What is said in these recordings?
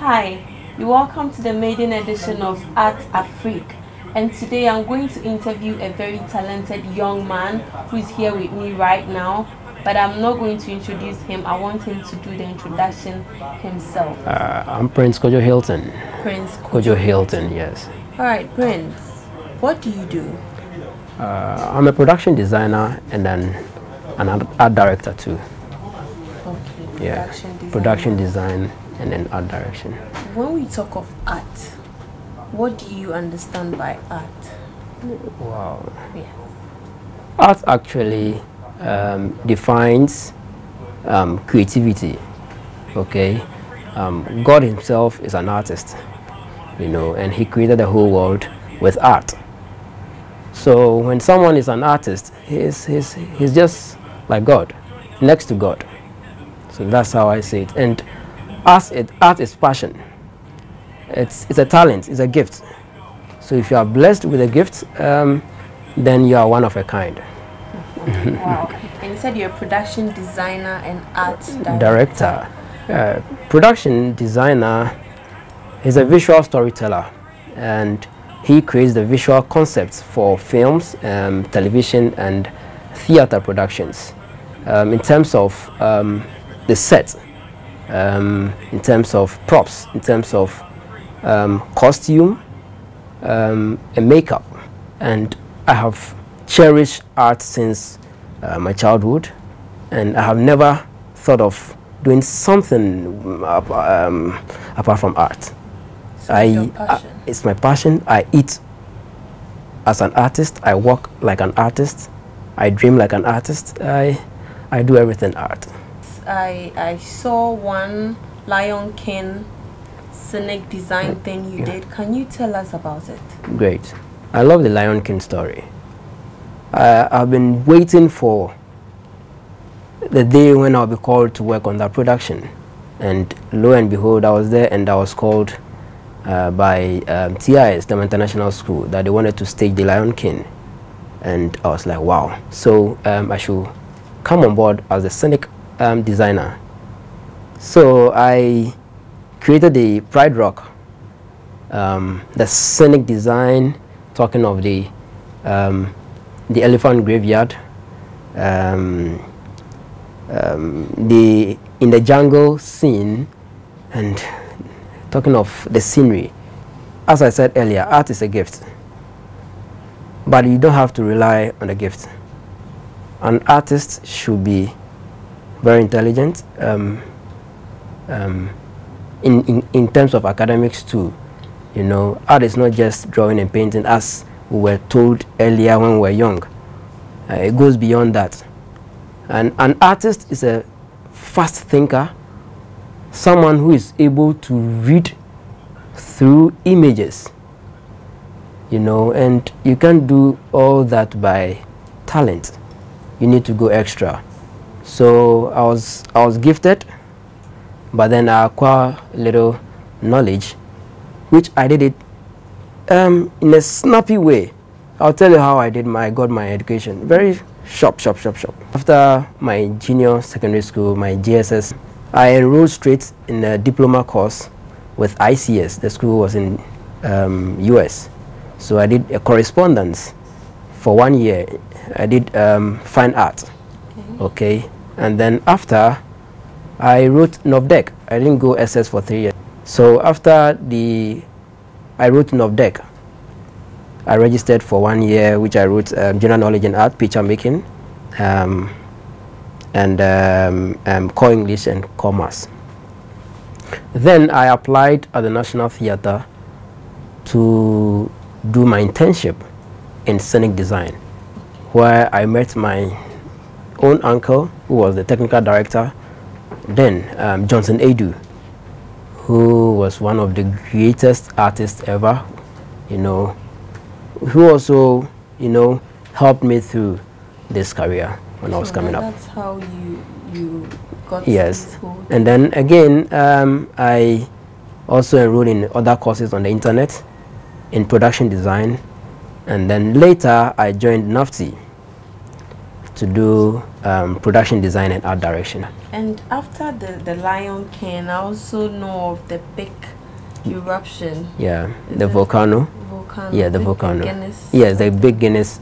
Hi, you're welcome to the maiden edition of ART Afrique, and today I'm going to interview a very talented young man who is here with me right now, but I'm not going to introduce him. I want him to do the introduction himself. I'm Prince Kojo Hilton. Prince Kojo Hilton, yes. Alright, Prince, what do you do? I'm a production designer and then an art director too. Okay, production design and then art direction. When we talk of art, what do you understand by art? Wow. Yeah. Art actually defines creativity. Okay, God himself is an artist, you know, and he created the whole world with art. So when someone is an artist, he's just like God, next to God. So that's how I see it. And art is passion. It's a talent, it's a gift. So if you are blessed with a gift, then you are one of a kind. Wow. And you said you're a production designer and art director. Production designer is a visual storyteller, and he creates the visual concepts for films, television and theater productions. In terms of the set, in terms of props, in terms of costume and makeup. And I have cherished art since my childhood, and I have never thought of doing something apart from art. So it's my passion. I eat as an artist, I walk like an artist, I dream like an artist, I do everything art. I saw one Lion King scenic design thing you did. Can you tell us about it? Great. I love the Lion King story. I've been waiting for the day when I'll be called to work on that production. And lo and behold, I was there and I was called by TIS, the International School, that they wanted to stage the Lion King. And I was like, wow. So I should come on board as a scenic designer. So I created the Pride Rock, the scenic design, talking of the elephant graveyard, the in the jungle scene, and talking of the scenery. As I said earlier, art is a gift, but you don't have to rely on a gift. An artist should be very intelligent in terms of academics too. You know, art is not just drawing and painting as we were told earlier when we were young. It goes beyond that. And an artist is a fast thinker, someone who is able to read through images, you know, and you can't do all that by talent. You need to go extra. So I was gifted, but then I acquired a little knowledge, which I did it in a snappy way. I'll tell you how I got my education. Very sharp. After my junior secondary school, my GSS, I enrolled straight in a diploma course with ICS. The school was in US. So I did a correspondence for 1 year. I did fine art. Okay. And then after, I wrote NOVDEC. I didn't go SS for 3 years. So after I wrote NOVDEC, I registered for 1 year, which I wrote general knowledge in art, picture making, and core English and core maths. Then I applied at the National Theatre to do my internship in scenic design, where I met my own uncle, who was the technical director then, Johnson Edu, who was one of the greatest artists ever, you know, who also, you know, helped me through this career when I was coming up. That's how you got yes. And then again, I also enrolled in other courses on the internet in production design, and then later I joined NAFTI to do production design and art direction. And after the Lion King, I also know of the big eruption. Yeah, the volcano. Volcano. Yeah, the volcano. Guinness. Yes, the big Guinness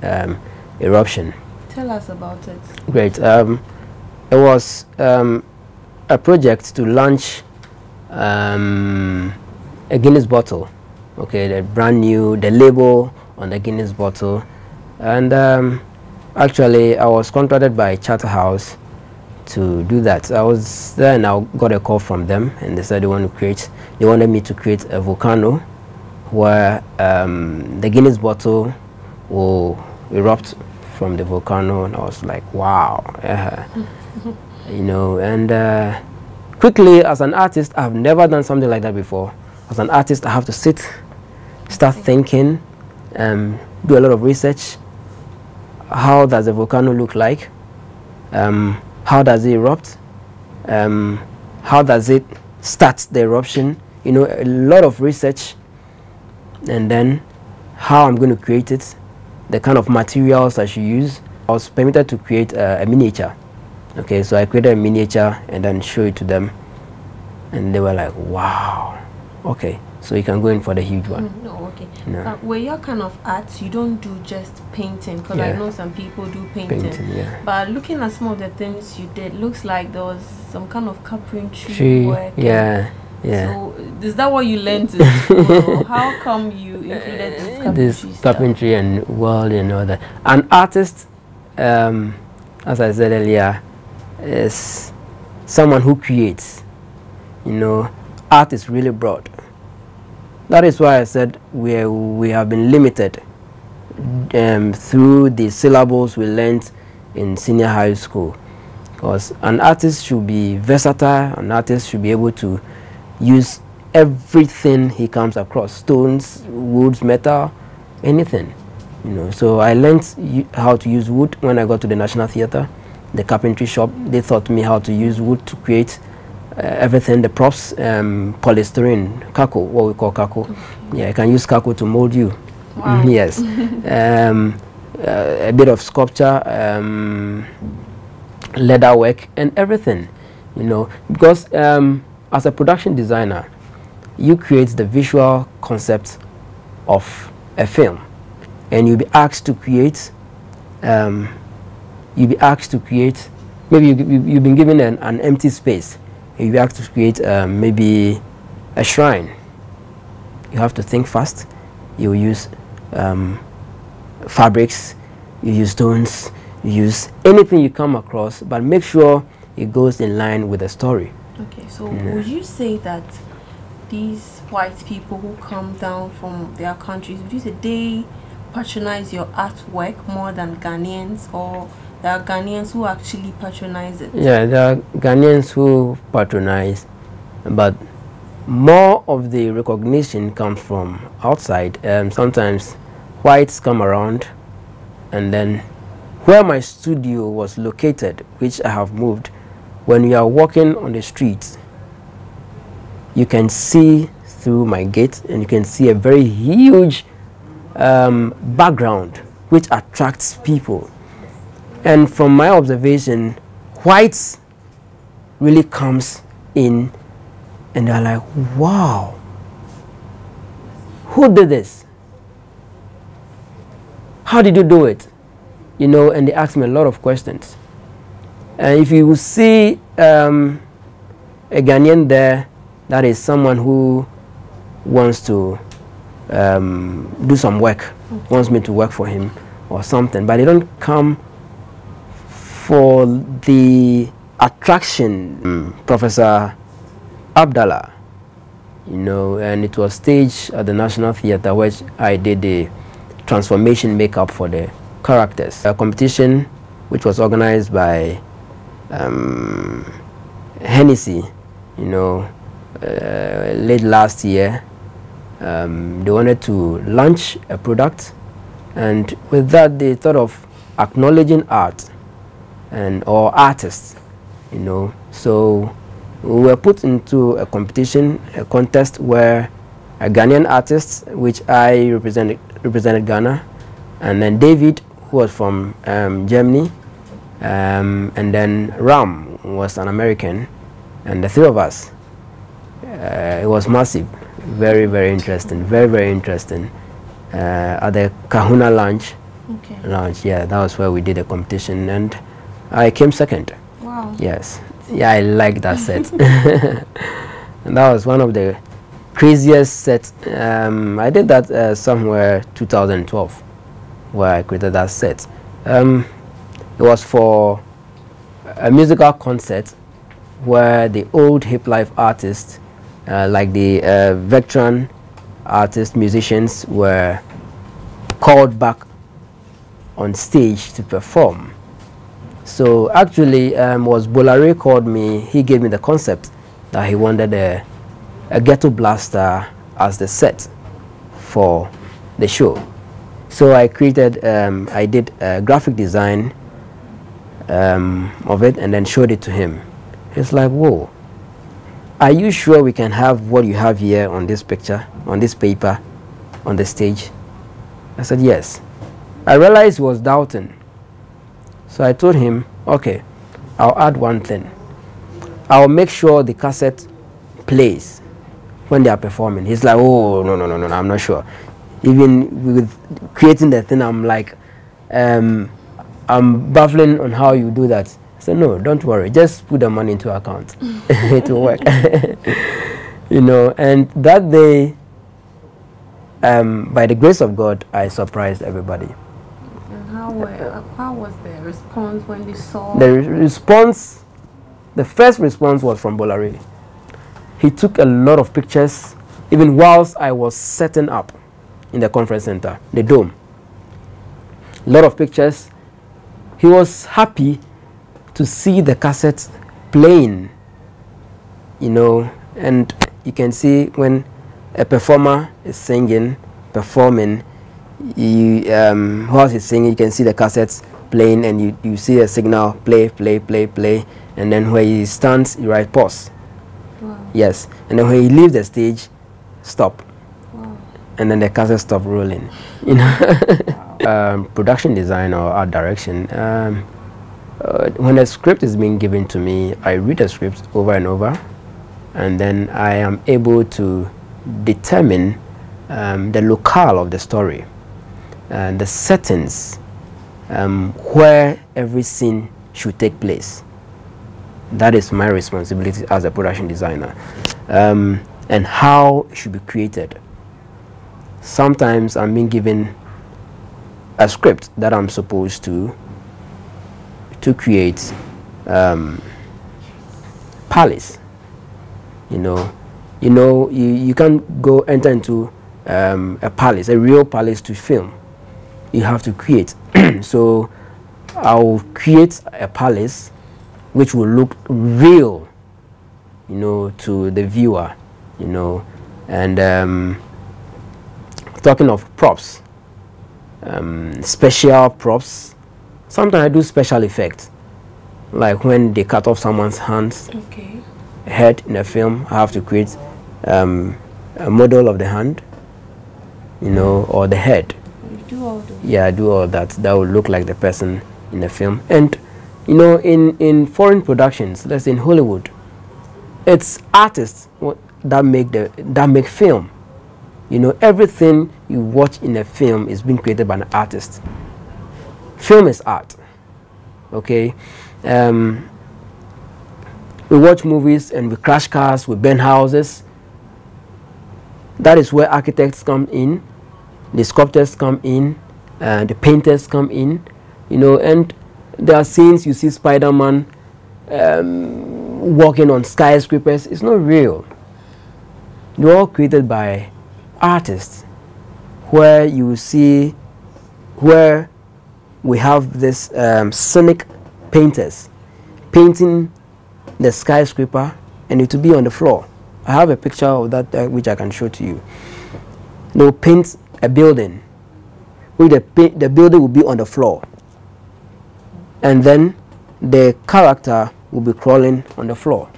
eruption. Tell us about it. Great. It was a project to launch a Guinness bottle. Okay, the brand new, the label on the Guinness bottle. And actually, I was contracted by Charterhouse to do that. I was there and I got a call from them, and they said they wanted me to create a volcano where the Guinness bottle will erupt from the volcano. And I was like, wow. You know, and quickly, as an artist, I've never done something like that before. As an artist, I have to start thinking, do a lot of research. How does a volcano look like? How does it erupt? How does it start the eruption? You know, a lot of research. And then how I'm going to create it, the kind of materials I should use. I was permitted to create a miniature. Okay, so I created a miniature and then show it to them. And they were like, wow. Okay, so you can go in for the huge one. No, okay. No. Where your kind of art, you don't do just painting, because I know some people do painting. Yeah. But looking at some of the things you did, looks like there was some kind of carpentry work. Yeah. So is that what you learned in school? How come you included this carpentry and welding and all that? An artist, as I said earlier, is someone who creates. You know, art is really broad. That is why I said we have been limited through the syllables we learned in senior high school. Because an artist should be versatile. An artist should be able to use everything he comes across: stones, woods, metal, anything. You know, so I learned how to use wood when I got to the National Theatre. The carpentry shop, they taught me how to use wood to create everything, the props, polystyrene, kako, what we call kako. Yeah, I can use kako to mold you. Wow. Yes. A bit of sculpture, leather work, and everything. You know, because as a production designer, you create the visual concept of a film, and you'll be asked to create. Maybe you've been given an empty space. You'll be asked to create maybe a shrine. You have to think fast. You use fabrics, you use stones, you use anything you come across, but make sure it goes in line with the story. Okay, so would you say that these white people who come down from their countries, would you say they patronize your artwork more than Ghanaians, or there are Ghanaians who actually patronize it? Yeah, there are Ghanaians who patronize, but more of the recognition comes from outside. Sometimes whites come around, and then where my studio was located, which I have moved, when you are walking on the streets, you can see through my gate, and you can see a very huge background which attracts people. And from my observation, whites really comes in and they're like, wow, who did this? How did you do it? You know, and they ask me a lot of questions. And if you see a Ghanaian there, that is someone who wants to do some work, wants me to work for him or something, but they don't come for the attraction. Professor Abdallah, you know, and it was staged at the National Theatre, which I did the transformation makeup for the characters. A competition which was organized by Hennessy, you know, late last year. They wanted to launch a product, and with that they thought of acknowledging art or artists, you know. So we were put into a competition, a contest where a Ghanaian artist, which I represented Ghana, and then David, who was from Germany, and then Ram was an American, and the three of us. It was massive. Very, very interesting. Very, very interesting. At the Kahuna Lounge. Okay. Lounge, yeah, that was where we did a competition, and I came second. Wow. Yes. Yeah, I like that set. And that was one of the craziest sets. I did that somewhere 2012, where I created that set. It was for a musical concert where the old hip life artists, like the veteran artists, musicians, were called back on stage to perform. So actually, was Bolare called me. He gave me the concept that he wanted a ghetto blaster as the set for the show. So I created, I did a graphic design of it and then showed it to him. He's like, whoa, are you sure we can have what you have here on this picture, on this paper, on the stage? I said, yes. I realized he was doubting. So I told him, okay, I'll add one thing. I'll make sure the cassette plays when they are performing. He's like, oh, no, I'm not sure. Even with creating the thing, I'm like, I'm baffling on how you do that. I said, no, don't worry, just put the money into account. It will work. You know, and that day, by the grace of God, I surprised everybody. And how was the response when they saw? The first response was from Bolare. He took a lot of pictures, even whilst I was setting up in the conference center, the dome. A lot of pictures. He was happy to see the cassette playing, you know, and you can see when a performer is singing, performing, whilst he's singing, you can see the cassettes playing, and you see a signal, play, and then when he stands, you write pause. Wow. Yes, and then when he leaves the stage, stop. Wow. And then the cassette stop rolling. You know, production design or art direction. When a script is being given to me, I read the script over and over, and then I am able to determine the locale of the story and the settings where every scene should take place. That is my responsibility as a production designer, and how it should be created. Sometimes I'm being given a script that I'm supposed to create palace. You can't go enter into a palace, a real palace, to film. You have to create. So I'll create a palace which will look real, to the viewer, and talking of props, special props. Sometimes I do special effects, like when they cut off someone's hands, okay, head in a film. I have to create a model of the hand, or the head. You do all those? Yeah, I do all that. That will look like the person in the film. And in foreign productions, let's say in Hollywood, it's artists that make film. Everything you watch in a film is being created by an artist. Film is art. Okay, we watch movies and we crash cars, we burn houses. That is where architects come in, the sculptors come in, the painters come in, and there are scenes you see Spider-Man walking on skyscrapers. It's not real. They're all created by artists, where you see where we have this scenic painters painting the skyscraper, and it will be on the floor. I have a picture of that which I can show to you. They'll paint a building, where the building will be on the floor, and then the character will be crawling on the floor.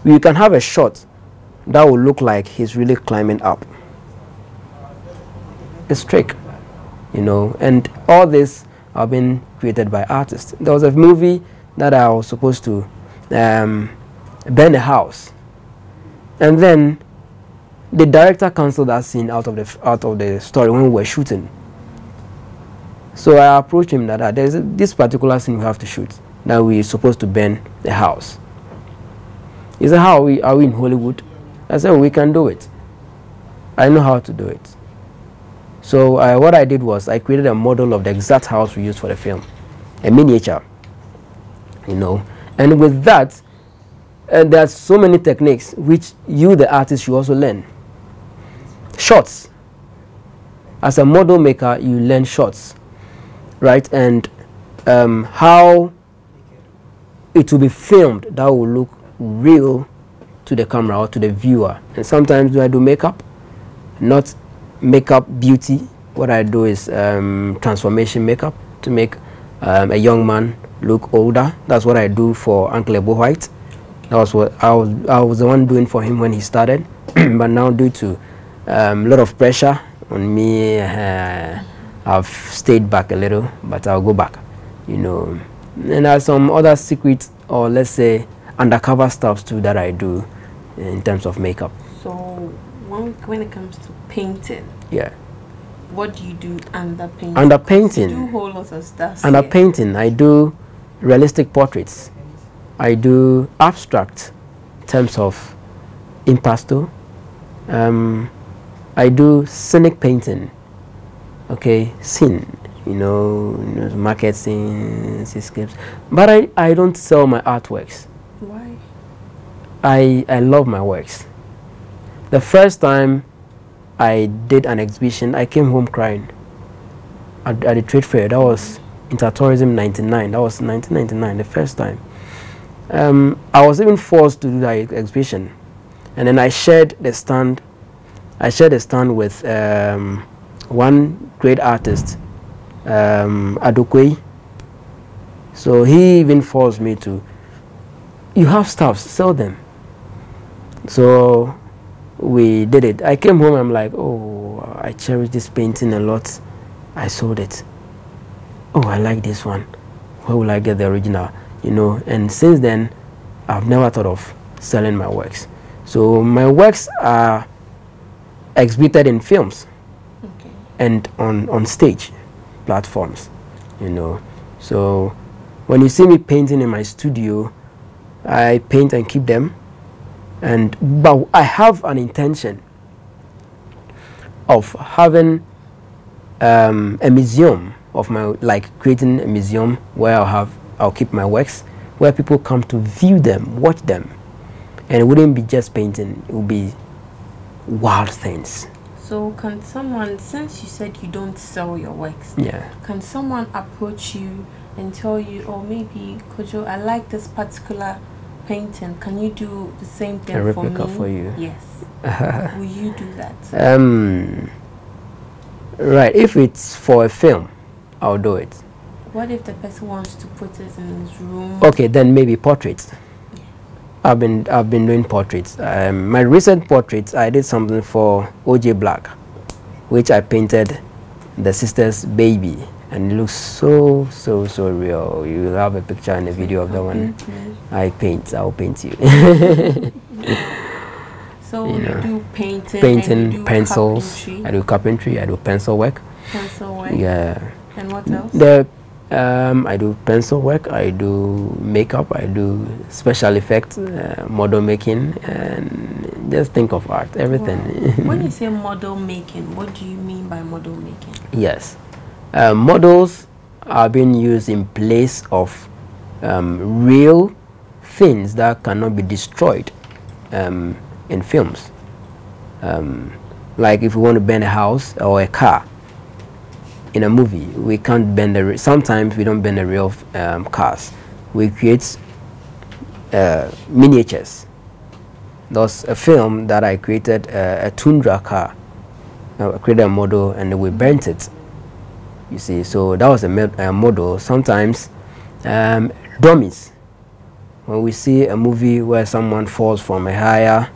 You can have a shot that will look like he's really climbing up. It's trick, and all this have been created by artists. There was a movie that I was supposed to burn a house, and then the director cancelled that scene out of the story when we were shooting. So I approached him that there's this particular scene we have to shoot, that we're supposed to burn the house. He said, how are we in Hollywood? I said, we can do it. I know how to do it. So what I did was I created a model of the exact house we used for the film, a miniature, you know. And with that, there are so many techniques which you, the artist, should also learn. Shots. As a model maker, you learn shots, right? And how it will be filmed that will look real to the camera or to the viewer. And sometimes I do makeup, not makeup beauty. What I do is transformation makeup to make a young man look older. That's what I do for Uncle Ebo White. That was what I was the one doing for him when he started. But now, due to a lot of pressure on me, I've stayed back a little, but I'll go back, you know. And there's some other secret, or let's say undercover stuff too, that I do in terms of makeup. So when it comes to painting, yeah, what do you do under painting? Under painting, you do a whole lot of stuff. Under painting, I do realistic portraits. I do abstract in terms of impasto. I do scenic painting. Okay, scene, you know, market scenes, escapes. But I don't sell my artworks. Why? I love my works. The first time I did an exhibition, I came home crying at the trade fair. That was Intertourism 99. That was 1999, the first time. I was even forced to do that exhibition, and then I shared the stand. I shared the stand with one great artist, Adokwe. So he even forced me to, you have stuff, sell them. So we did it. I came home, I'm like, oh, I cherish this painting a lot. I sold it. Oh, I like this one. Where will I get the original? You know, and since then, I've never thought of selling my works. So my works are exhibited in films, okay, and on stage platforms, you know. So when you see me painting in my studio, I paint and keep them. But I have an intention of having a museum of my, like creating a museum where I'll keep my works, where people come to view them, watch them, and it wouldn't be just painting; it would be wild things. So can someone, since you said you don't sell your works, yeah, can someone approach you and tell you, oh, maybe Kojo, I like this particular painting, can you do the same thing a for me? replica for you? Yes. Will you do that? Right, if it's for a film, I'll do it. What if the person wants to put it in his room? Okay, then maybe portraits. Yeah. I've been doing portraits. My recent portraits, I did something for OJ Black, which I painted the sister's baby, and it looks so real. You have a picture and a video of that one. I'll paint you. So you do painting, painting, pencils. I do carpentry. I do pencil work. Pencil work. Yeah. And what else? I do pencil work. I do makeup. I do special effects, model making, and just think of art. Everything. Wow. When you say model making, what do you mean by model making? Yes, models are being used in place of real things that cannot be destroyed in films. Like if we want to burn a house or a car in a movie, we can't bend the sometimes we don't bend the real cars. We create miniatures. There's a film that I created, a Tundra car. I created a model and we burnt it. You see, so that was a model. Sometimes dummies. When we see a movie where someone falls from a higher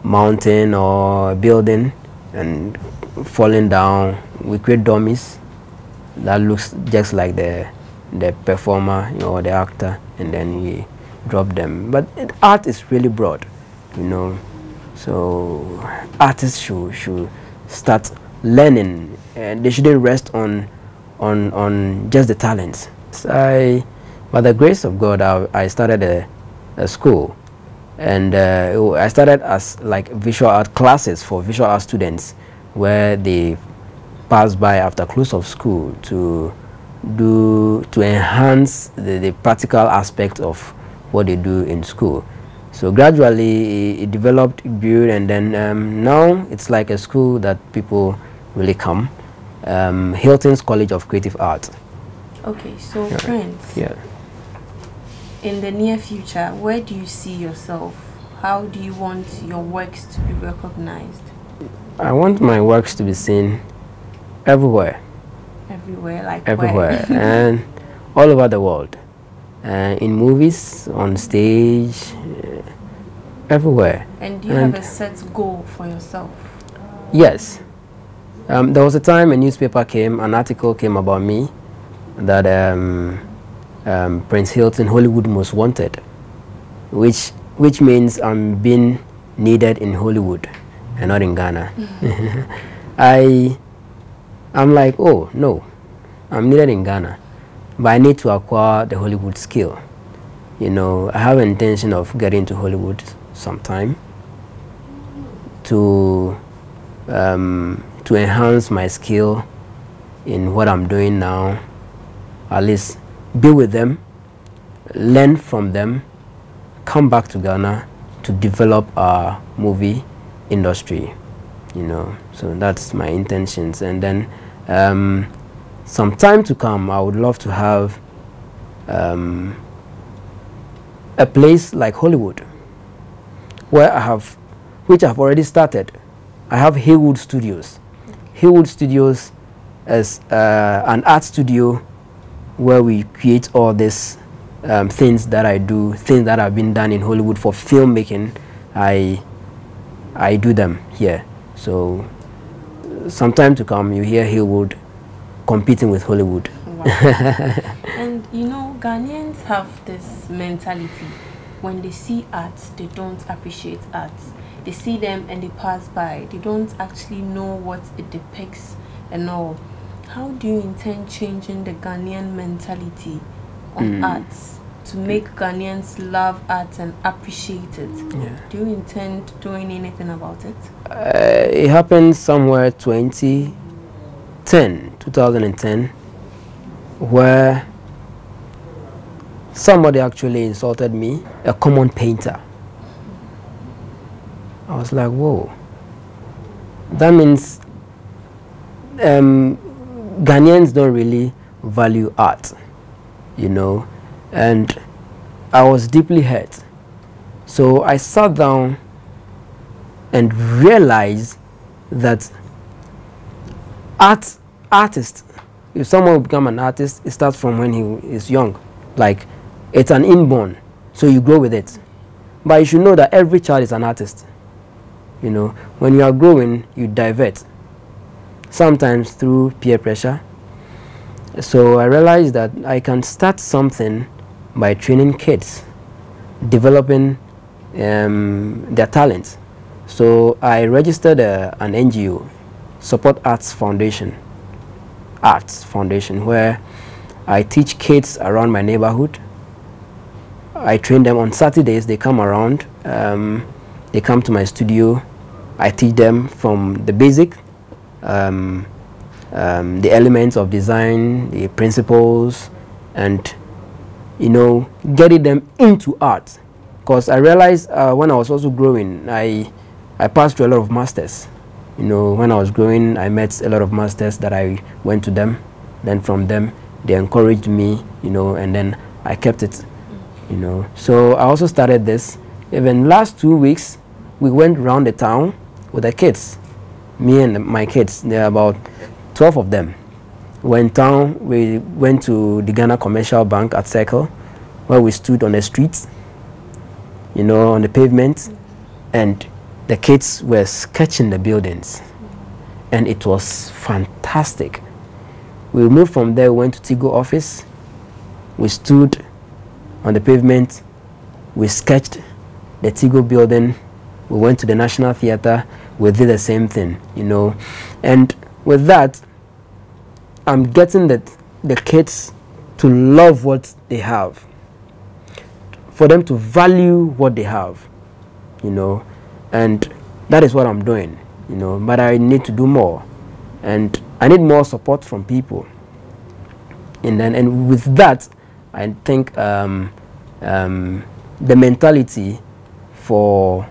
mountain or a building and falling down, we create dummies that looks just like the performer, you know, or the actor, and then we drop them. But art is really broad, you know. So artists should start learning, and they shouldn't rest on just the talents. So by the grace of God, I started a school, and I started as like visual art classes for visual art students, where they pass by after close of school to enhance the practical aspect of what they do in school. So gradually it developed, grew, and then now it's like a school that people really come. Hilton's College of Creative Art. Okay, so Prince, in the near future, where do you see yourself? How do you want your works to be recognized? I want my works to be seen everywhere. Everywhere, like everywhere, and all over the world. In movies, on stage, everywhere. And do you have a set goal for yourself? Yes. There was a time a newspaper came, an article came about me that Prince Hilton, Hollywood Most Wanted, which means I'm being needed in Hollywood and not in Ghana. I'm like, oh no, I'm needed in Ghana, but I need to acquire the Hollywood skill. You know, I have an intention of getting to Hollywood sometime to enhance my skill in what I'm doing now. At least be with them, learn from them, come back to Ghana to develop our movie industry. You know, so that's my intentions. And then some time to come, I would love to have a place like Hollywood, where which I've already started. I have Haywood Studios. Haywood Studios is an art studio where we create all these things that I do, things that have been done in Hollywood for filmmaking. I do them here. So sometime to come, you hear Haywood competing with Hollywood. Wow. And you know, Ghanaians have this mentality: when they see art, they don't appreciate art. They see them and they pass by. They don't actually know what it depicts and all. How do you intend changing the Ghanaian mentality on arts to make Ghanaians love art and appreciate it? Yeah. Do you intend doing anything about it? It happened somewhere 2010, where somebody actually insulted me, a common painter. I was like, whoa. That means Ghanaians don't really value art, you know, and I was deeply hurt. So I sat down and realized that artist, if someone will become an artist, it starts from when he is young. Like, it's an inborn, so you grow with it. But you should know that every child is an artist. You know, when you are growing, you divert, sometimes through peer pressure. So I realized that I can start something by training kids, developing their talents. So I registered an NGO, Support Arts Foundation, where I teach kids around my neighborhood. I train them on Saturdays. They come around, they come to my studio. I teach them from the basic, the elements of design, the principles, and, you know, getting them into art. Because I realized when I was also growing, I passed through a lot of masters. You know, when I was growing, I met a lot of masters that I went to them. Then from them, they encouraged me, you know, and then I kept it, you know. So I also started this. Even last 2 weeks, we went around the town with the kids, me and my kids. There are about 12 of them. When town, we went to the Ghana Commercial Bank at Circle, where we stood on the streets, you know, on the pavement, and the kids were sketching the buildings, and it was fantastic. We moved from there, went to Tigo office, we stood on the pavement, we sketched the Tigo building, We went to the National Theatre, we did the same thing, you know. And with that, I'm getting the kids to love what they have, for them to value what they have, you know. And that is what I'm doing, you know. But I need to do more, and I need more support from people. And with that, I think the mentality for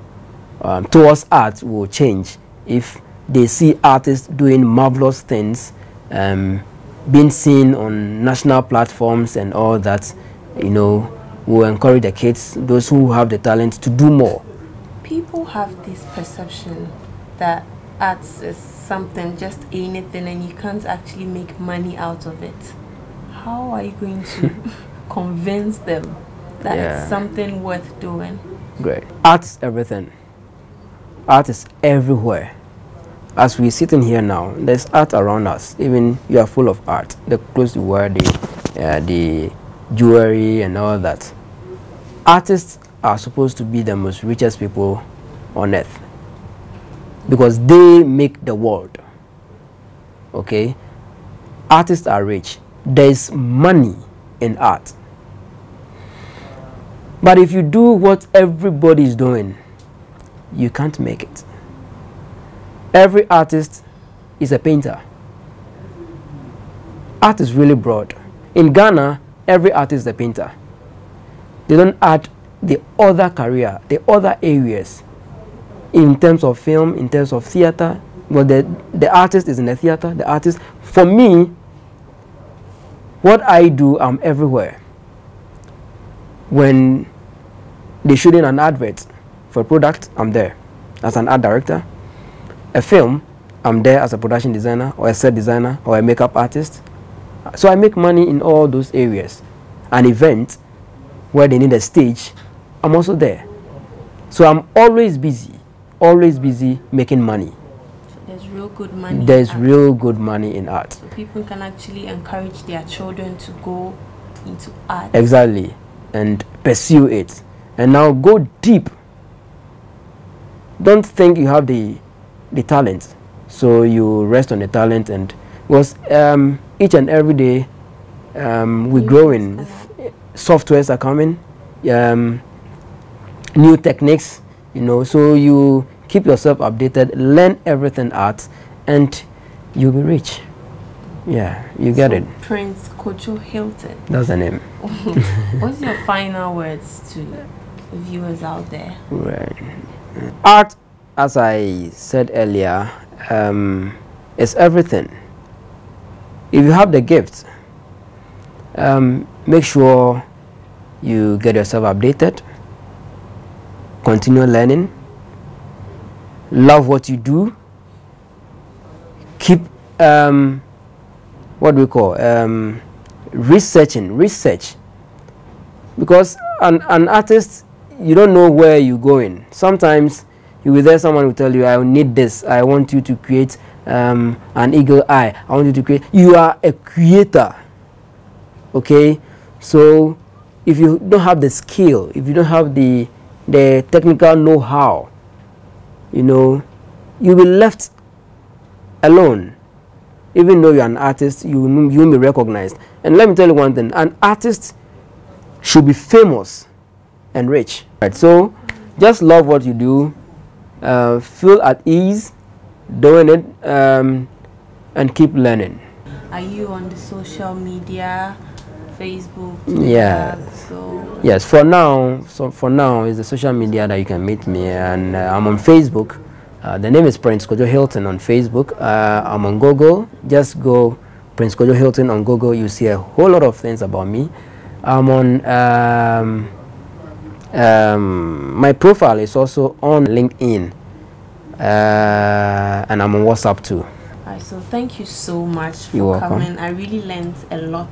towards art will change if they see artists doing marvelous things, being seen on national platforms and all that. You know, will encourage the kids, those who have the talent, to do more. People have this perception that arts is something, just anything, and you can't actually make money out of it. How are you going to convince them that it's something worth doing? Great. Art is everything. Art is everywhere. As we're sitting here now, there's art around us. Even you are full of art. The clothes you wear, the jewelry and all that. Artists are supposed to be the most richest people on earth, because they make the world. Okay? Artists are rich. There's money in art. But if you do what everybody is doing, you can't make it. Every artist is a painter. Art is really broad. In Ghana, every artist is a painter. They don't add the other career, the other areas, in terms of film, in terms of theater. Well, the artist is in the theater. The artist, for me, what I do, I'm everywhere. When they're shooting an advert for a product, I'm there as an art director. A film, I'm there as a production designer or a set designer or a makeup artist. So I make money in all those areas. An event where they need a stage, I'm also there. So I'm always busy making money. There's real good money. There's real good money in art. So people can actually encourage their children to go into art. Exactly. And pursue it. And now go deep. Don't think you have the talent, so you rest on the talent. And because each and every day we're growing. Softwares are coming, new techniques, you know, so you keep yourself updated, learn everything art, and you'll be rich. Yeah, you get it. Prince Kojo Hilton. That's the name. What's your final words to viewers out there? Right. Art, as I said earlier, is everything. If you have the gift, make sure you get yourself updated, continue learning, love what you do, keep what we call research, because an artist, you don't know where you're going. Sometimes you will there, someone will tell you, I need this, I want you to create an eagle eye, I want you to create. You are a creator. Okay, so if you don't have the skill, if you don't have the technical know-how, you know, you'll be left alone. Even though you're an artist, you won't be recognized. And let me tell you one thing: an artist should be famous and rich. Right? So just love what you do, feel at ease doing it, and keep learning. Are you on the social media? Facebook, Twitter, yes. Google. Yes, for now, is the social media that you can meet me, and I'm on Facebook. The name is Prince Kojo Hilton on Facebook. I'm on Google. Just go Prince Kojo Hilton on Google. You see a whole lot of things about me. I'm on my profile is also on LinkedIn, and I'm on WhatsApp too. All right, so thank you so much for coming. I really learned a lot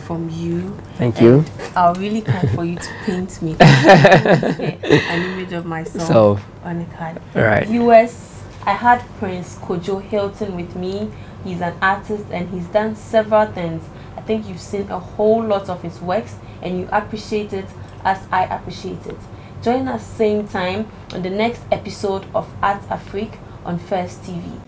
from you. Thank you. I'll really come for you to paint me an image of myself on a card. Right. Viewers, I had Prince Kojo Hilton with me. He's an artist and he's done several things. I think you've seen a whole lot of his works and you appreciate it as I appreciate it. Join us same time on the next episode of Art Afrique on First TV.